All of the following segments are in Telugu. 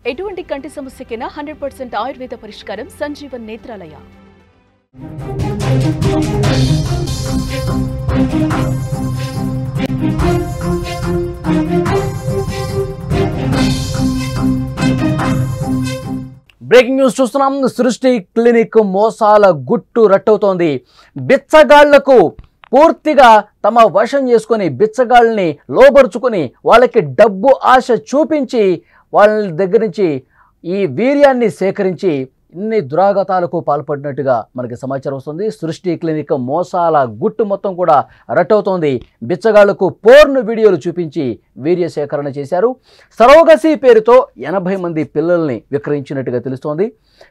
ఎటువంటి కంటి సమస్యకైనా 100% ఆయుర్వేద పరిష్కారం సంజీవన్ నేత్రాలయ. బ్రేకింగ్ న్యూస్ చూస్తున్నాం. సృష్టి క్లినిక్ మోసాల గుట్టు రట్టవుతోంది. బిచ్చగాళ్లకు పూర్తిగా తమ వశం చేసుకొని బిచ్చగాళ్ళని లోబరుచుకొని వాళ్ళకి డబ్బు ఆశ చూపించి వాళ్ళ దగ్గర నుంచి ఈ వీర్యాన్ని సేకరించి ఇన్ని దురాఘాతాలకు పాల్పడినట్టుగా మనకి సమాచారం వస్తుంది. సృష్టి క్లినిక్ మోసాల గుట్టు మొత్తం కూడా రట్టవుతోంది. బిచ్చగాళ్లకు పోర్న్ వీడియోలు చూపించి వీర్య సేకరణ చేశారు. సరోగసి పేరుతో 80 మంది పిల్లల్ని విక్రయించినట్టుగా తెలుస్తోంది.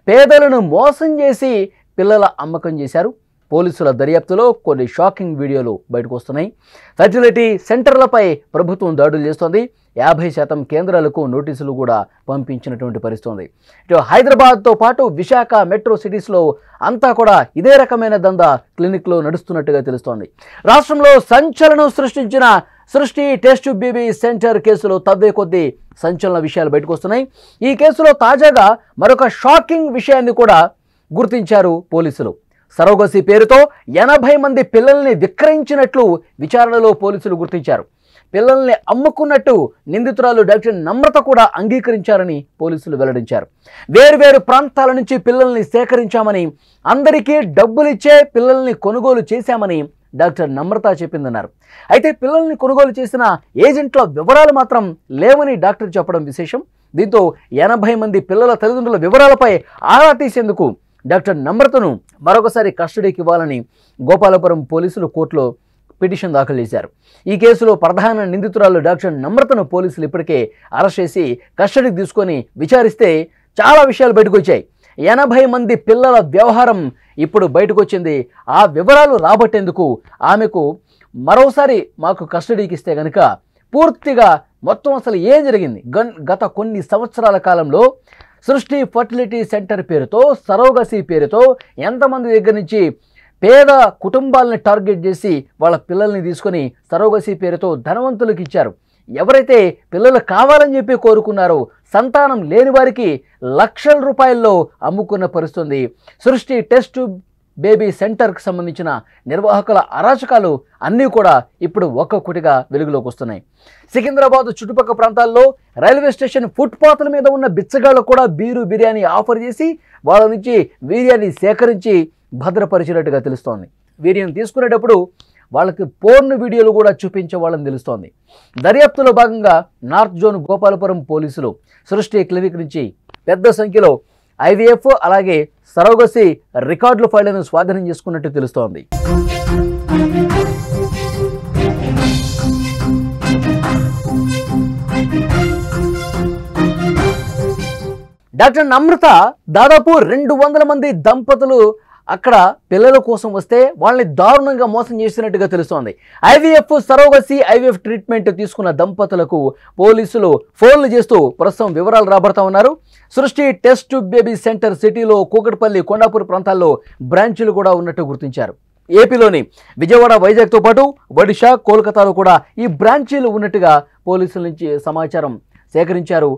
పేదలను మోసం చేసి పిల్లల అమ్మకం చేశారు. పోలీసుల దర్యాప్తులో కొన్ని షాకింగ్ వీడియోలు బయటకు వస్తున్నాయి. ఫెర్టిలిటీ సెంటర్లపై ప్రభుత్వం దాడులు చేస్తోంది. 50% కేంద్రాలకు నోటీసులు కూడా పంపించినటువంటి పరిస్థితి. ఇటు హైదరాబాద్తో పాటు విశాఖ మెట్రో సిటీస్లో అంతా కూడా ఇదే రకమైన దందా క్లినిక్లో నడుస్తున్నట్టుగా తెలుస్తోంది. రాష్ట్రంలో సంచలనం సృష్టించిన సృష్టి టెస్ట్ బేబీ సెంటర్ కేసులో తవ్వే కొద్దీ సంచలన విషయాలు బయటకు వస్తున్నాయి. ఈ కేసులో తాజాగా మరొక షాకింగ్ విషయాన్ని కూడా గుర్తించారు పోలీసులు. సరోగసి పేరుతో 80 మంది పిల్లల్ని విక్రయించినట్లు విచారణలో పోలీసులు గుర్తించారు. పిల్లల్ని అమ్ముకున్నట్టు నిందితురాలు డాక్టర్ నమ్రత కూడా అంగీకరించారని పోలీసులు వెల్లడించారు. వేర్వేరు ప్రాంతాల నుంచి పిల్లల్ని సేకరించామని, అందరికీ డబ్బులిచ్చే పిల్లల్ని కొనుగోలు చేశామని డాక్టర్ నమ్రత చెప్పిందన్నారు. అయితే పిల్లల్ని కొనుగోలు చేసిన ఏజెంట్ల వివరాలు మాత్రం లేవని డాక్టర్ చెప్పడం విశేషం. దీంతో 80 మంది పిల్లల తల్లిదండ్రుల వివరాలపై ఆరా తీసేందుకు డాక్టర్ నమ్రతను మరొకసారి కస్టడీకి ఇవ్వాలని గోపాలపురం పోలీసులు కోర్టులో పిటిషన్ దాఖలు చేశారు. ఈ కేసులో ప్రధాన నిందితురాలు డాక్టర్ నమ్రతను పోలీసులు ఇప్పటికే అరెస్ట్ చేసి కస్టడీకి తీసుకొని విచారిస్తే చాలా విషయాలు బయటకు వచ్చాయి. 80 మంది పిల్లల వ్యవహారం ఇప్పుడు బయటకు వచ్చింది. ఆ వివరాలు రాబట్టేందుకు ఆమెకు మరోసారి మాకు కస్టడీకి ఇస్తే కనుక పూర్తిగా మొత్తం అసలు ఏం జరిగింది, గత కొన్ని సంవత్సరాల కాలంలో సృష్టి ఫర్టిలిటీ సెంటర్ పేరుతో, సరోగసి పేరుతో ఎంతమంది దగ్గర నుంచి పేద కుటుంబాలని టార్గెట్ చేసి వాళ్ళ పిల్లల్ని తీసుకొని సరోగసి పేరుతో ధనవంతులకు ఇచ్చారు. ఎవరైతే పిల్లలు కావాలని చెప్పి కోరుకున్నారో సంతానం లేని వారికి లక్షల రూపాయల్లో అమ్ముకున్న పరిస్థితుంది. సృష్టి టెస్ట్ బేబీ సెంటర్కి సంబంధించిన నిర్వాహకుల అరాచకాలు అన్నీ కూడా ఇప్పుడు ఒక్కొక్కటిగా వెలుగులోకి వస్తున్నాయి. సికింద్రాబాద్ చుట్టుపక్కల ప్రాంతాల్లో రైల్వే స్టేషన్ ఫుట్పాత్ల మీద ఉన్న బిచ్చగాళ్ళకు కూడా బిర్యానీ ఆఫర్ చేసి వాళ్ళ నుంచి వీర్యాన్ని సేకరించి భద్రపరిచినట్టుగా తెలుస్తోంది. వీర్యం తీసుకునేటప్పుడు వాళ్ళకి పోర్న్ వీడియోలు కూడా చూపించే వాళ్ళని తెలుస్తోంది. దర్యాప్తులో భాగంగా నార్త్ జోన్ గోపాలపురం పోలీసులు సృష్టి క్లినిక్ నుంచి పెద్ద సంఖ్యలో IVF అలాగే సరోగసి రికార్డుల ఫైళ్లను స్వాధీనం చేసుకున్నట్టు తెలుస్తోంది. డాక్టర్ నమ్రత దాదాపు 200 మంది దంపతులు అక్కడ పిల్లల కోసం వస్తే వాళ్ళని దారుణంగా మోసం చేసినట్టుగా తెలుస్తోంది. IVF సరోగసి IVF ట్రీట్మెంట్ తీసుకున్న దంపతులకు పోలీసులు ఫోన్లు చేస్తూ ప్రస్తుతం వివరాలు రాబడతా ఉన్నారు. సృష్టి టెస్ట్ బేబీ సెంటర్ సిటీలో కూకట్పల్లి, కొండాపూర్ ప్రాంతాల్లో బ్రాంచీలు కూడా ఉన్నట్టు గుర్తించారు. ఏపీలోని విజయవాడ, వైజాగ్తో పాటు ఒడిషా, కోల్కతాలో కూడా ఈ బ్రాంచీలు ఉన్నట్టుగా పోలీసుల నుంచి సమాచారం సేకరించారు.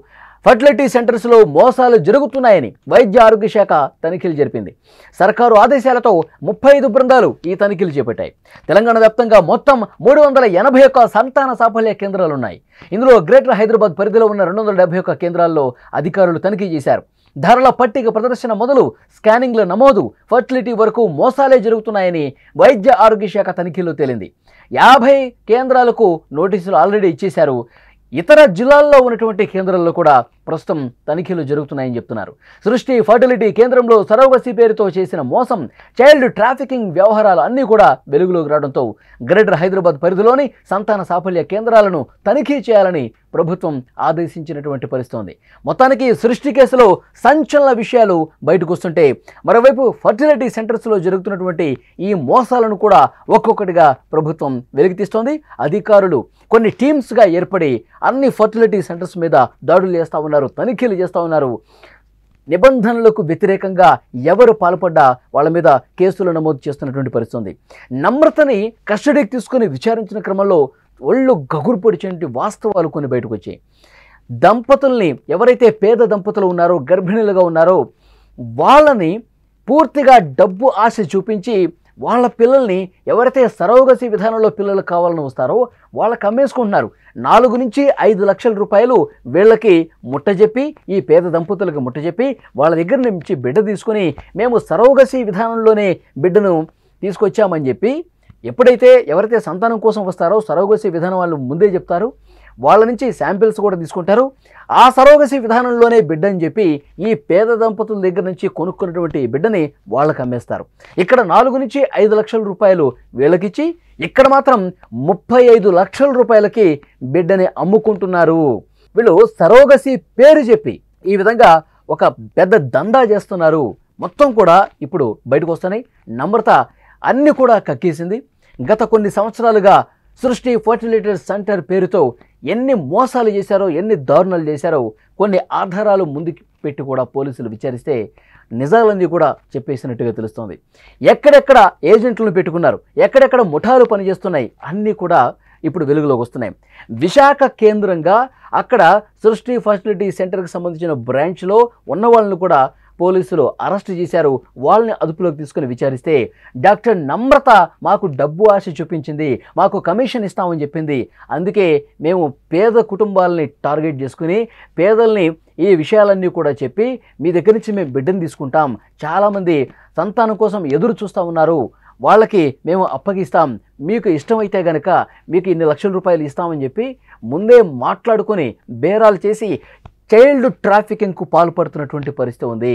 ఫర్టిలిటీ సెంటర్స్లో మోసాలు జరుగుతున్నాయని వైద్య ఆరోగ్య శాఖ తనిఖీలు జరిపింది. సర్కారు ఆదేశాలతో 35 బృందాలు ఈ తనిఖీలు చేపట్టాయి. తెలంగాణ వ్యాప్తంగా మొత్తం 381 సంతాన సాఫల్య కేంద్రాలు ఉన్నాయి. ఇందులో గ్రేటర్ హైదరాబాద్ పరిధిలో ఉన్న 271 కేంద్రాల్లో అధికారులు తనిఖీ చేశారు. ధరల పట్టిక ప్రదర్శన మొదలు స్కానింగ్ల నమోదు, ఫర్టిలిటీ వరకు మోసాలే జరుగుతున్నాయని వైద్య ఆరోగ్య శాఖ తనిఖీలో తేలింది. 50 కేంద్రాలకు నోటీసులు ఆల్రెడీ ఇచ్చేశారు. ఇతర జిల్లాల్లో ఉన్నటువంటి కేంద్రాల్లో కూడా ప్రస్తుతం తనిఖీలు జరుగుతున్నాయని చెప్తున్నారు. సృష్టి ఫర్టిలిటీ కేంద్రంలో సరోగసి పేరుతో చేసిన మోసం, చైల్డ్ ట్రాఫికింగ్ వ్యవహారాలు అన్నీ కూడా వెలుగులోకి రావడంతో గ్రేటర్ హైదరాబాద్ పరిధిలోని సంతాన సాఫల్య కేంద్రాలను తనిఖీ చేయాలని ప్రభుత్వం ఆదేశించినటువంటి పరిస్థితి. మొత్తానికి సృష్టి కేసులో సంచలన విషయాలు బయటకు వస్తుంటే మరోవైపు ఫర్టిలిటీ సెంటర్స్లో జరుగుతున్నటువంటి ఈ మోసాలను కూడా ఒక్కొక్కటిగా ప్రభుత్వం వెలికితీస్తోంది. అధికారులు కొన్ని టీమ్స్గా ఏర్పడి అన్ని ఫర్టిలిటీ సెంటర్స్ మీద దాడులు చేస్తూ ఉన్నారు, తనిఖీలు చేస్తూ ఉన్నారు. నిబంధనలకు వ్యతిరేకంగా ఎవరు పాల్పడ్డా వాళ్ళ మీద కేసులు నమోదు చేస్తున్నటువంటి పరిస్థితి. నమ్రతని కస్టడీకి తీసుకుని విచారించిన క్రమంలో ఒళ్ళు గగురు పొడిచేటువంటి వాస్తవాలు కొన్ని బయటకు వచ్చాయి. దంపతుల్ని, ఎవరైతే పేద దంపతులు ఉన్నారో, గర్భిణీలుగా ఉన్నారో వాళ్ళని పూర్తిగా డబ్బు ఆశ చూపించి వాళ్ళ పిల్లల్ని, ఎవరైతే సరోగసి విధానంలో పిల్లలు కావాలని వస్తారో వాళ్ళకి అమ్మేసుకుంటున్నారు. 4 నుంచి 5 లక్షల రూపాయలు వీళ్ళకి ముట్టజెప్పి, ఈ పేద దంపతులకు ముట్టజెప్పి వాళ్ళ దగ్గర నుంచి బిడ్డ తీసుకుని మేము సరోగసి విధానంలోనే బిడ్డను తీసుకొచ్చామని చెప్పి, ఎప్పుడైతే ఎవరైతే సంతానం కోసం వస్తారో సరోగసి విధానం వాళ్ళు ముందే చెప్తారు, వాళ్ళ నుంచి శాంపిల్స్ కూడా తీసుకుంటారు. ఆ సరోగసి విధానంలోనే బిడ్డ అని చెప్పి ఈ పేద దంపతుల దగ్గర నుంచి కొనుక్కున్నటువంటి బిడ్డని వాళ్ళకి అమ్మేస్తారు. ఇక్కడ 4 నుంచి 5 లక్షల రూపాయలు వీళ్ళకిచ్చి, ఇక్కడ మాత్రం 35 లక్షల రూపాయలకి బిడ్డని అమ్ముకుంటున్నారు. వీళ్ళు సరోగసి పేరు చెప్పి ఈ విధంగా ఒక పెద్ద దందా చేస్తున్నారు. మొత్తం కూడా ఇప్పుడు బయటకు వస్తున్నాయి. నమ్రత అన్నీ కూడా కక్కేసింది. గత కొన్ని సంవత్సరాలుగా సృష్టి ఫర్టిలిటీ సెంటర్ పేరుతో ఎన్ని మోసాలు చేశారో, ఎన్ని దారుణాలు చేశారో కొన్ని ఆధారాలు ముందుకు పెట్టి కూడా పోలీసులు విచారిస్తే నిజాలన్నీ కూడా చెప్పేసినట్టుగా తెలుస్తోంది. ఎక్కడెక్కడ ఏజెంట్లను పెట్టుకున్నారు, ఎక్కడెక్కడ ముఠాలు పనిచేస్తున్నాయి అన్నీ కూడా ఇప్పుడు వెలుగులోకి వస్తున్నాయి. విశాఖ కేంద్రంగా అక్కడ సృష్టి ఫర్టిలిటీ సెంటర్కి సంబంధించిన బ్రాంచ్లో ఉన్న వాళ్ళని కూడా పోలీసులు అరెస్ట్ చేశారు. వాళ్ళని అదుపులోకి తీసుకుని విచారిస్తే డాక్టర్ నమ్రత మాకు డబ్బు ఆశ చూపించింది, మాకు కమిషన్ ఇస్తామని చెప్పింది, అందుకే మేము పేద కుటుంబాలని టార్గెట్ చేసుకుని పేదల్ని ఈ విషయాలన్నీ కూడా చెప్పి మీ దగ్గర నుంచి మేము బిడ్డను తీసుకుంటాం, చాలామంది సంతానం కోసం ఎదురు చూస్తూ ఉన్నారు, వాళ్ళకి మేము అప్పగిస్తాం, మీకు ఇష్టమైతే కనుక మీకు ఇన్ని లక్షల రూపాయలు ఇస్తామని చెప్పి ముందే మాట్లాడుకొని బేరాలు చేసి చైల్డ్ ట్రాఫికింగ్కు పాల్పడుతున్నటువంటి పరిస్థితి ఉంది.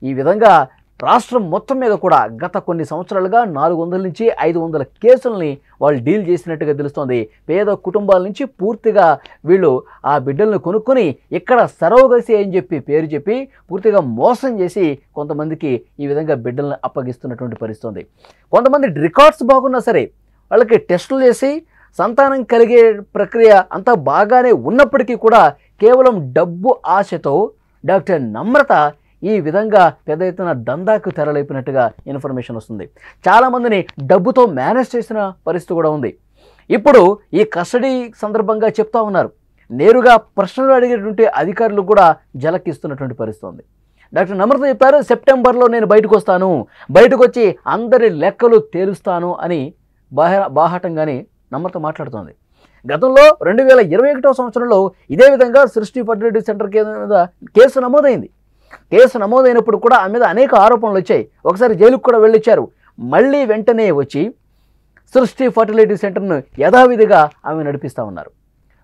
ఈ విధంగా రాష్ట్రం మొత్తం మీద కూడా గత కొన్ని సంవత్సరాలుగా 400 నుంచి 500 కేసుల్ని వాళ్ళు డీల్ చేసినట్టుగా తెలుస్తోంది. పేద కుటుంబాల నుంచి పూర్తిగా వీళ్ళు ఆ బిడ్డలను కొనుక్కొని ఇక్కడ సరోగసి అని చెప్పి పేరు చెప్పి పూర్తిగా మోసం చేసి కొంతమందికి ఈ విధంగా బిడ్డలను అప్పగిస్తున్నటువంటి పరిస్థితి ఉంది. కొంతమంది రికార్డ్స్ బాగున్నా సరే వాళ్ళకి టెస్టులు చేసి సంతానం కలిగే ప్రక్రియ అంతా బాగానే ఉన్నప్పటికీ కూడా కేవలం డబ్బు ఆశతో డాక్టర్ నమ్రత ఈ విధంగా పెద్ద ఎత్తున దందాకు తెరలేపినట్టుగా ఇన్ఫర్మేషన్ వస్తుంది. చాలామందిని డబ్బుతో మేనేజ్ చేసిన పరిస్థితి కూడా ఉంది. ఇప్పుడు ఈ కస్టడీ సందర్భంగా చెప్తా ఉన్నారు, నేరుగా ప్రశ్నలు అడిగేటువంటి అధికారులు కూడా జలకిస్తున్నటువంటి పరిస్థితి ఉంది. డాక్టర్ నమ్రత చెప్పారు, సెప్టెంబర్లో నేను బయటకు వస్తాను, బయటకు వచ్చి అందరి లెక్కలు తేలుస్తాను అని బాహాటంగానే నమ్రత మాట్లాడుతోంది. గతంలో 2021వ సంవత్సరంలో ఇదే విధంగా సృష్టి ఫర్టిలిటీ సెంటర్ మీద కేసు నమోదైంది. కేసు నమోదైనప్పుడు కూడా ఆమె మీద అనేక ఆరోపణలు వచ్చాయి. ఒకసారి జైలుకు కూడా వెళ్ళొచ్చారు. మళ్ళీ వెంటనే వచ్చి సృష్టి ఫర్టిలిటీ సెంటర్ను యథావిధిగా ఆమె నడిపిస్తూ ఉన్నారు.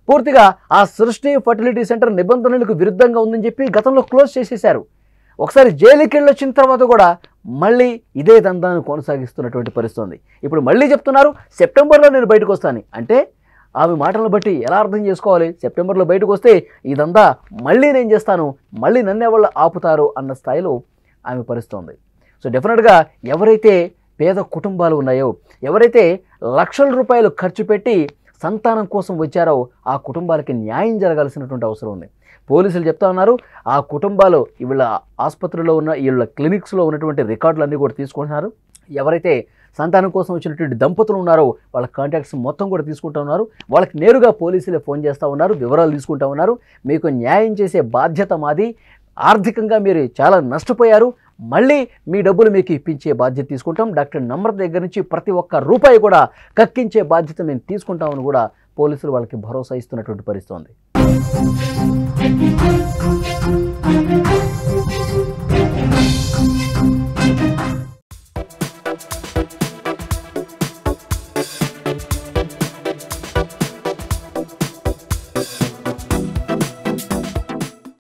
పూర్తిగా ఆ సృష్టి ఫర్టిలిటీ సెంటర్ నిబంధనలకు విరుద్ధంగా ఉందని చెప్పి గతంలో క్లోజ్ చేసేశారు. ఒకసారి జైలుకి వెళ్ళొచ్చిన తర్వాత కూడా మళ్ళీ ఇదే దందాను కొనసాగిస్తున్నటువంటి పరిస్థితి ఉంది. ఇప్పుడు మళ్ళీ చెప్తున్నారు సెప్టెంబర్లో నేను బయటకు వస్తాను అంటే ఆమె మాటలను బట్టి ఎలా అర్థం చేసుకోవాలి? సెప్టెంబర్లో బయటకు వస్తే ఇదంతా మళ్ళీ నేను చేస్తాను, మళ్ళీ నన్ను ఎవరు ఆపుతారు అన్న స్థాయిలో ఆమె పరిస్థితి ఉంది. సో డెఫినెట్గా ఎవరైతే పేద కుటుంబాలు ఉన్నాయో, ఎవరైతే లక్షల రూపాయలు ఖర్చు పెట్టి సంతానం కోసం వచ్చారో ఆ కుటుంబాలకి న్యాయం జరగాల్సినటువంటి అవసరం ఉంది. పోలీసులు చెప్తా ఉన్నారు ఆ కుటుంబాలు వీళ్ళ ఆసుపత్రిలో ఉన్న వీళ్ళ క్లినిక్స్లో ఉన్నటువంటి రికార్డులన్నీ కూడా తీసుకుంటున్నారు. ఎవరైతే సంతానం కోసం వచ్చినటువంటి దంపతులు ఉన్నారో వాళ్ళ కాంటాక్ట్స్ మొత్తం కూడా తీసుకుంటూ ఉన్నారు. వాళ్ళకి నేరుగా పోలీసులే ఫోన్ చేస్తూ ఉన్నారు, వివరాలు తీసుకుంటూ ఉన్నారు. మీకు న్యాయం చేసే బాధ్యత మాది, ఆర్థికంగా మీరు చాలా నష్టపోయారు, మళ్ళీ మీ డబ్బులు మీకు ఇప్పించే బాధ్యత తీసుకుంటాం, డాక్టర్ నమ్రత దగ్గర నుంచి ప్రతి ఒక్క రూపాయి కూడా కక్కించే బాధ్యత మేము తీసుకుంటామని కూడా పోలీసులు వాళ్ళకి భరోసా ఇస్తున్నటువంటి పరిస్థితి ఉంది.